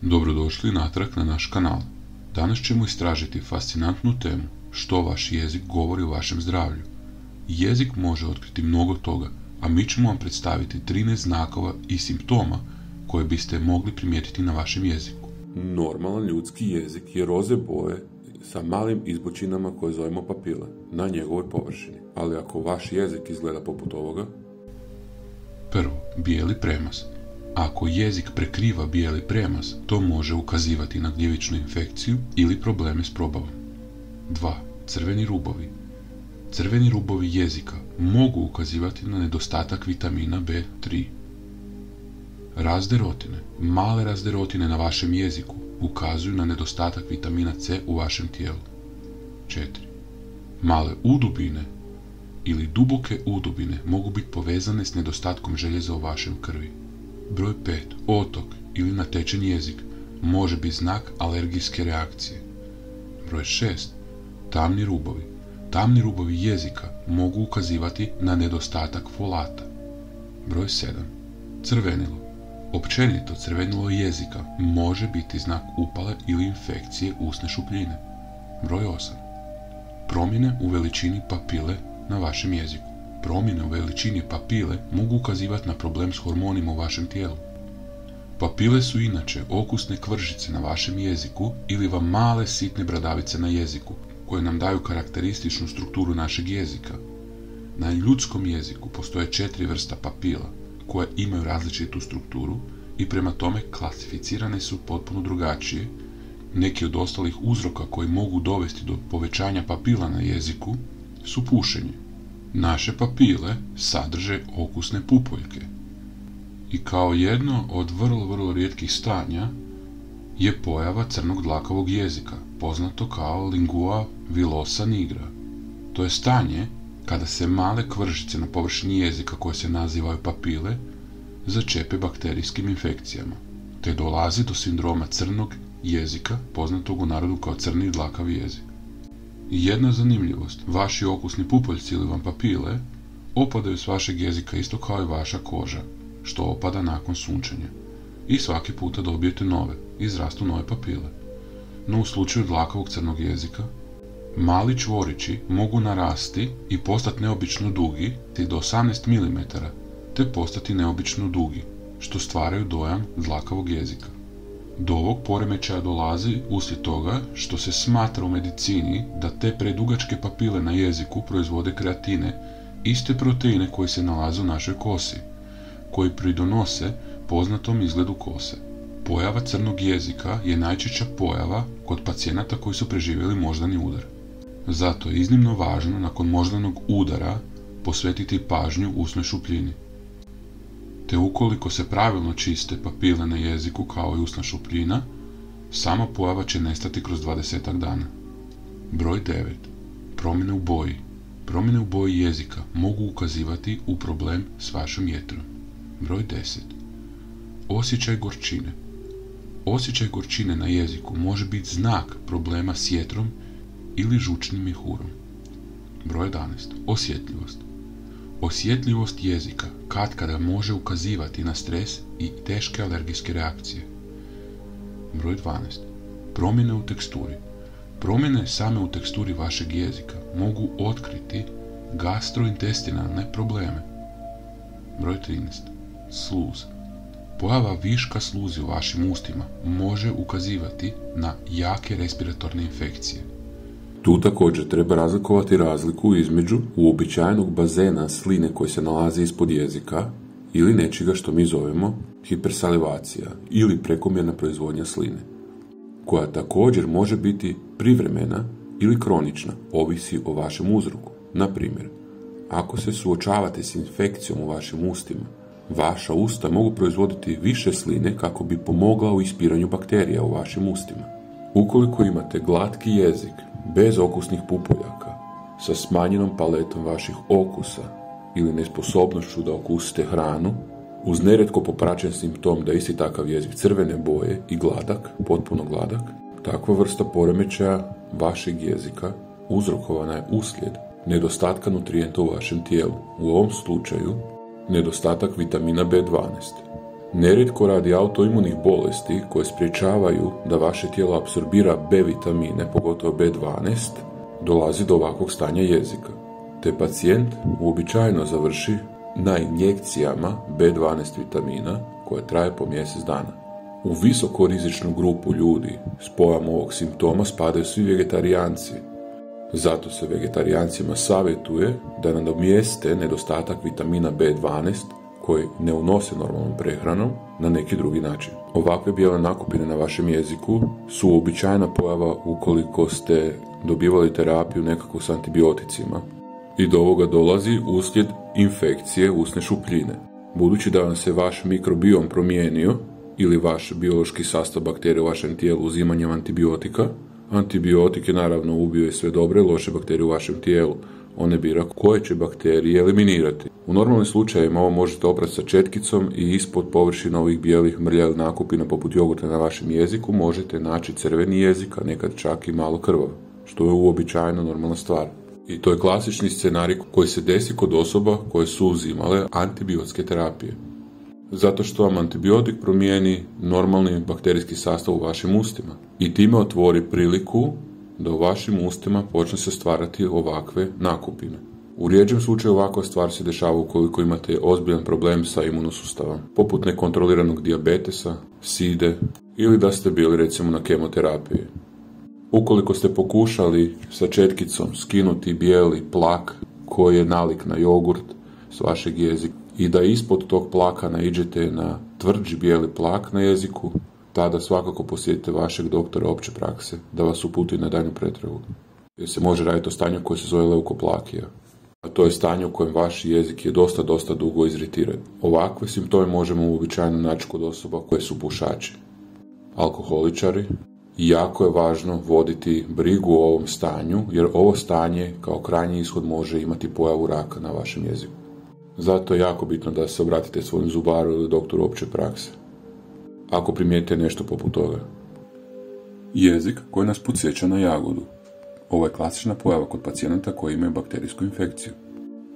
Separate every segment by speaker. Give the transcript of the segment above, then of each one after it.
Speaker 1: Dobrodošli natrag na naš kanal. Danas ćemo istražiti fascinantnu temu što vaš jezik govori o vašem zdravlju. Jezik može otkriti mnogo toga, a mi ćemo vam predstaviti 13 znakova i simptoma koje biste mogli primijetiti na vašem jeziku.
Speaker 2: Normalan ljudski jezik je roze boje sa malim izbočinama koje zovemo papile na njegovoj površini. Ali ako vaš jezik izgleda poput ovoga...
Speaker 1: Prvo, bijeli premaz. Ako jezik prekriva bijeli premaz, to može ukazivati na gljivičnu infekciju ili probleme s probavom. 2. Crveni rubovi. Crveni rubovi jezika mogu ukazivati na nedostatak vitamina B3. Razderotine. Male razderotine na vašem jeziku ukazuju na nedostatak vitamina C u vašem tijelu. 4. Male udubine ili duboke udubine mogu biti povezane s nedostatkom željeza u vašem krvi. Broj 5. Otok ili natečen jezik može biti znak alergijske reakcije. Broj 6. Tamni rubovi. Tamni rubovi jezika mogu ukazivati na nedostatak folata. Broj 7. Crvenilo. Općenito crvenilo jezika može biti znak upale ili infekcije usne šupljine. Broj 8. Promjene u veličini papile na vašem jeziku. Promjene u veličini papile mogu ukazivati na problem s hormonima u vašem tijelu. Papile su inače okusne kvržice na vašem jeziku ili vam male sitne bradavice na jeziku, koje nam daju karakterističnu strukturu našeg jezika. Na ljudskom jeziku postoje 4 vrsta papila, koje imaju različitu strukturu i prema tome klasificirane su potpuno drugačije. Neki od ostalih uzroka koji mogu dovesti do povećanja papila na jeziku su pušenje. Naše papile sadrže okusne pupoljke. I kao jedno od vrlo rijetkih stanja je pojava crnog dlakavog jezika, poznato kao lingua villosa nigra. To je stanje kada se male kvržice na površini jezika koje se nazivaju papile začepe bakterijskim infekcijama, te dolazi do sindroma crnog jezika, poznatog u narodu kao crni dlakav jezik. Jedna zanimljivost, vaši okusni pupoljci ili vam papile opadaju s vašeg jezika isto kao i vaša koža, što opada nakon sunčanja. I svaki puta dobijete nove, izrastu nove papile. No u slučaju dlakavog crnog jezika, mali čvorići mogu narasti i postati neobično dugi do 18 mm, te postati neobično dugi, što stvaraju dojam dlakavog jezika. Do ovog poremećaja dolazi uslijed toga što se smatra u medicini da te predugačke papile na jeziku proizvode kreatine, iste proteine koji se nalaze u našoj kosi, koji pridonose poznatom izgledu kose. Pojava crnog jezika je najčešća pojava kod pacijenata koji su preživjeli moždani udar. Zato je iznimno važno nakon moždanog udara posvetiti pažnju usnoj šupljini. Te ukoliko se pravilno čiste papile na jeziku kao i usna šupljina, sama pojava će nestati kroz 20 dana. Broj 9. Promjene u boji. Promjene u boji jezika mogu ukazivati u problem s vašom jetrom. Broj 10. Osjećaj gorčine. Osjećaj gorčine na jeziku može biti znak problema s jetrom ili žučnim mjehurom. Broj 11. Osjetljivost. Osjetljivost jezika katkada može ukazivati na stres i teške alergijske reakcije. Broj 12. Promjene u teksturi. Promjene same u teksturi vašeg jezika mogu otkriti gastrointestinalne probleme. Broj 13. Sluz. Pojava viška sluzi u vašim ustima može ukazivati na jake respiratorne infekcije.
Speaker 2: Tu također treba razlikovati razliku između uobičajenog bazena sline koji se nalazi ispod jezika ili nečega što mi zovemo hipersalivacija ili prekomjerna proizvodnja sline, koja također može biti privremena ili kronična, ovisi o vašem uzroku. Na primjer, ako se suočavate s infekcijom u vašim ustima, vaša usta mogu proizvoditi više sline kako bi pomogla u ispiranju bakterija u vašim ustima. Ukoliko imate glatki jezik, bez okusnih pupoljaka, sa smanjenom paletom vaših okusa ili nesposobnošću da okusite hranu, uz nerijetko popraćen simptom da isti takav jezik crvene boje i gladak, potpuno gladak, takva vrsta poremećaja vašeg jezika uzrokovana je uslijed nedostatka nutrijenta u vašem tijelu. U ovom slučaju nedostatak vitamina B12. Nerijetko radi autoimunih bolesti koje sprječavaju da vaše tijelo apsorbira B vitamine, pogotovo B12, dolazi do ovakvog stanja jezika. Te pacijent uobičajeno završi na injekcijama B12 vitamina koje traje po mjesec dana. U visokorizičnu grupu ljudi s pojavom ovog simptoma spadaju svi vegetarijanci. Zato se vegetarijancima savjetuje da nadomjeste nedostatak vitamina B12 koji ne unose normalnom prehranom na neki drugi način. Ovakve bijele nakupine na vašem jeziku su uobičajena pojava ukoliko ste dobivali terapiju nekako s antibioticima i do ovoga dolazi uslijed infekcije usne šupljine. Budući da vam se vaš mikrobiom promijenio ili vaš biološki sastav bakterija u vašem tijelu uzimanjem antibiotika, antibiotike naravno ubiju sve dobre i loše bakterije u vašem tijelu. One bira koje će bakterije eliminirati. U normalnim slučajevima ovo možete oprati sa četkicom i ispod površina ovih bijelih mrljavih nakupina poput jogurta na vašem jeziku možete naći crveni jezik, a nekad čak i malo krvav, što je uobičajeno normalna stvar. I to je klasični scenarij koji se desi kod osoba koje su uzimale antibiotske terapije. Zato što vam antibiotik promijeni normalni bakterijski sastav u vašim ustima i time otvori priliku da u vašim ustima počne se stvarati ovakve nakupine. U rijeđem slučaju ovakva stvar se dešava ukoliko imate ozbiljan problem sa imunosustavom, poput nekontroliranog dijabetesa, side ili da ste bili recimo na kemoterapiji. Ukoliko ste pokušali sa četkicom skinuti bijeli plak koji je nalik na jogurt s vašeg jezika i da ispod tog plaka naiđete na tvrđi bijeli plak na jeziku, tada svakako posjetite vašeg doktora opće prakse da vas uputi na daljnju pretragu. Jer se može raditi o stanju koje se zove leukoplakija. A to je stanje u kojem vaš jezik je dosta dugo iziritiran. Ovakve simptome možemo uobičajeno naći kod osoba koje su pušači, alkoholičari. Jako je važno voditi brigu o ovom stanju, jer ovo stanje kao krajnji ishod može imati pojavu raka na vašem jeziku. Zato je jako bitno da se obratite svojim zubaru ili doktoru opće prakse ako primijetite nešto poput toga. Jezik koji nas podsjeća na jagodu. Ovo je klasična pojava kod pacijenata koji imaju bakterijsku infekciju.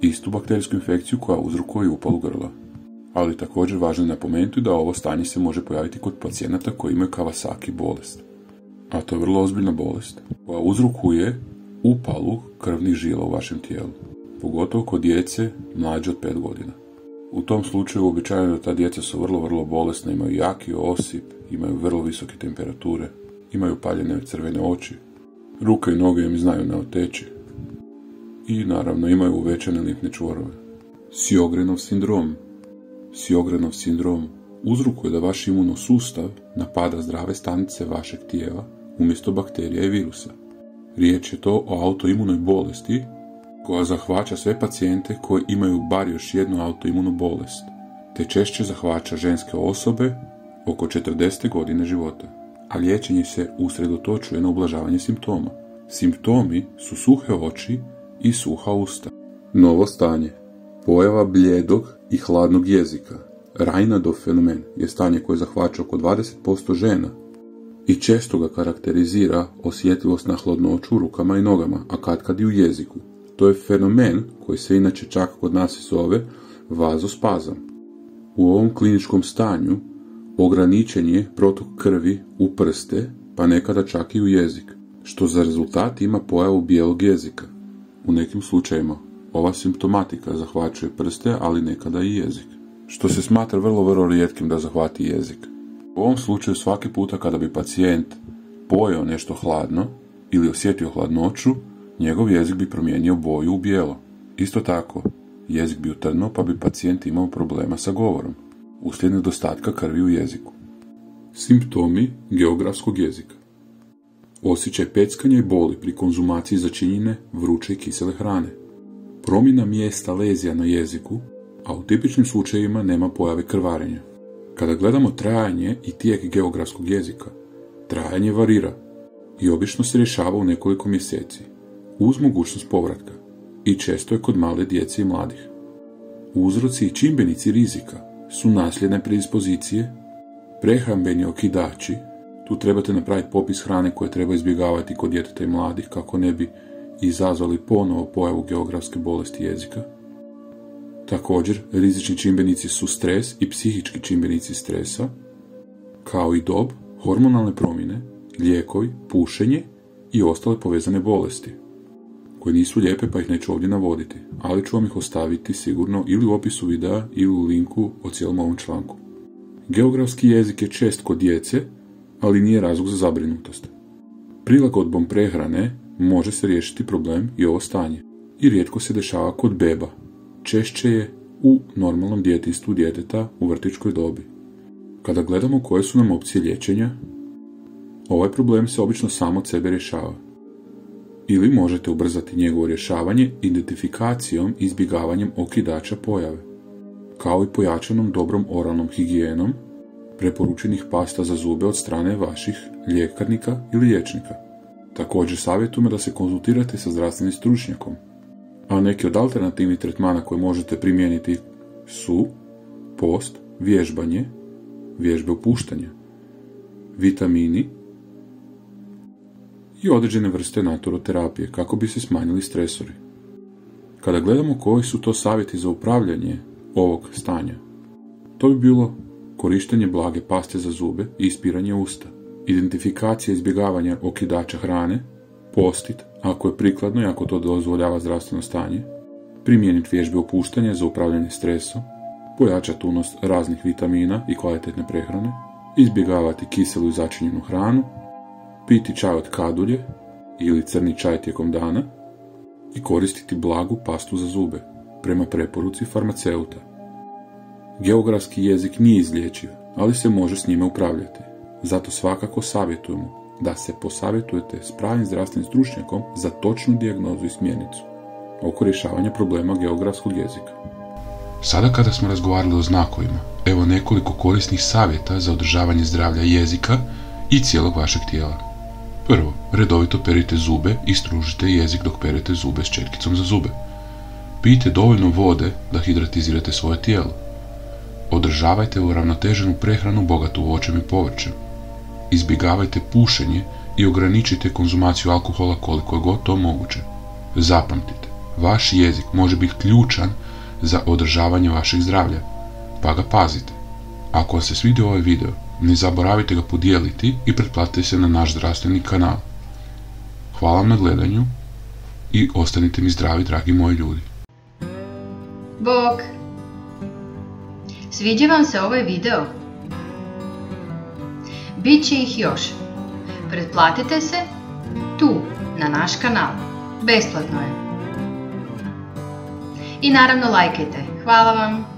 Speaker 2: Istu bakterijsku infekciju koja uzrokuje upalu grla. Ali također važno je napomenuti da ovo stanje se može pojaviti kod pacijenata koji imaju Kawasaki bolest. A to je vrlo ozbiljna bolest koja uzrokuje upalu krvnih žila u vašem tijelu. Pogotovo kod djece mlađe od 5 godina. U tom slučaju uobičajeno da ta djeca su vrlo bolesna, imaju jaki osip, imaju vrlo visoke temperature, imaju paljene crvene oči, ruke i noge im znaju ne oteći i naravno imaju uvećane limfne čvorove. Sjogrenov sindrom uzrokuje da vaš imunosustav napada zdrave stanice vašeg tijela umjesto bakterija i virusa. Riječ je to o autoimunoj bolesti koja zahvaća sve pacijente koji imaju bar još jednu autoimunu bolest, te češće zahvaća ženske osobe oko 40. godine života, a liječenje se usredotočuje na ublažavanje simptoma. Simptomi su suhe oči i suha usta. Novo stanje. Pojava bljedog i hladnog jezika. Raynaudov fenomen je stanje koje zahvaća oko 20% žena i često ga karakterizira osjetljivost na hladnoću u rukama i nogama, a katkad i u jeziku. To je fenomen koji se inače čak kod nas zove vazospazam. U ovom kliničkom stanju ograničen je protok krvi u prste, pa nekada čak i u jezik, što za rezultat ima pojavu bijelog jezika. U nekim slučajevima ova simptomatika zahvaćuje prste, ali nekada i jezik, što se smatra vrlo rijetkim da zahvati jezik. U ovom slučaju svaki puta kada bi pacijent pojeo nešto hladno ili osjetio hladnoću, njegov jezik bi promijenio boju u bijelo. Isto tako, jezik bi utrnuo pa bi pacijent imao problema sa govorom, uslijed nedostatka krvi u jeziku. Simptomi geografskog jezika. Osjećaj peckanja i boli pri konzumaciji začinjene, vruće i kisele hrane. Promjena mjesta lezija na jeziku, a u tipičnim slučajevima nema pojave krvarenja. Kada gledamo trajanje i tijek geografskog jezika, trajanje varira i obično se rješava u nekoliko mjeseci, uz mogućnost povratka, i često je kod male djece i mladih. Uzroci i čimbenici rizika su nasljedne predispozicije, prehrambeni okidači, tu trebate napraviti popis hrane koje treba izbjegavati kod djeteta i mladih kako ne bi izazvali ponovo pojavu geografske bolesti jezika, Također, rizični čimbenici su stres i psihički čimbenici stresa, kao i dob, hormonalne promjene, lijekovi, pušenje i ostale povezane bolesti, koje nisu lijepe pa ih neću ovdje navoditi, ali ću vam ih ostaviti sigurno ili u opisu videa ili u linku o cijelom ovom članku. Geografski jezik je čest kod djece, ali nije razlog za zabrinutost. Prilagodbom prehrane može se riješiti problem i ovo stanje. I rijetko se dešava kod beba. Češće je u normalnom djetinjstvu djeteta u vrtićkoj dobi. Kada gledamo koje su nam opcije liječenja, ovaj problem se obično sam od sebe rješava. Ili možete ubrzati njegovo rješavanje identifikacijom i izbjegavanjem okidača pojave, kao i pojačanom dobrom oralnom higijenom preporučenih pasta za zube od strane vaših ljekarnika ili liječnika. Također savjetujemo da se konzultirate sa zdravstvenim stručnjakom, a neki od alternativnih tretmana koje možete primijeniti su post, vježbanje, vježbe opuštanja, vitamini i određene vrste naturoterapije kako bi se smanjili stresori. Kada gledamo koji su to savjeti za upravljanje ovog stanja, to bi bilo korištenje blage paste za zube i ispiranje usta, identifikacija izbjegavanja okidača hrane, postit, ako je prikladno i ako to dozvoljava zdravstveno stanje, primijeniti vježbe opuštanja za upravljanje stresom, pojačati unos raznih vitamina i kvalitetne prehrane, izbjegavati kiselu i začinjenu hranu, piti čaj od kadulje ili crni čaj tijekom dana i koristiti blagu pastu za zube, prema preporuci farmaceuta. Geografski jezik nije izlječiv, ali se može s njime upravljati. Zato svakako savjetujemo da se posavjetujete s pravim zdravstvenim stručnjakom za točnu dijagnozu i smjernicu oko rješavanja problema geografskog jezika.
Speaker 1: Sada kada smo razgovarali o znakovima, evo nekoliko korisnih savjeta za održavanje zdravlja jezika i cijelog vašeg tijela. Prvo, redovito perite zube i stružite jezik dok perete zube s četkicom za zube. Pijte dovoljno vode da hidratizirate svoje tijelo. Održavajte uravnoteženu prehranu bogatu voćem i povrćem. Izbjegavajte pušenje i ograničite konzumaciju alkohola koliko je god to moguće. Zapamtite, vaš jezik može biti ključan za održavanje vašeg zdravlja, pa ga pazite. Ako vam se svidio ovaj video, ne zaboravite ga podijeliti i pretplatite se na naš zdravstveni kanal. Hvala vam na gledanju i ostanite mi zdravi, dragi moji ljudi.
Speaker 3: Bog! Sviđa vam se ovaj video? Biće ih još. Pretplatite se tu, na naš kanal. Besplatno je. I naravno lajkajte. Hvala vam!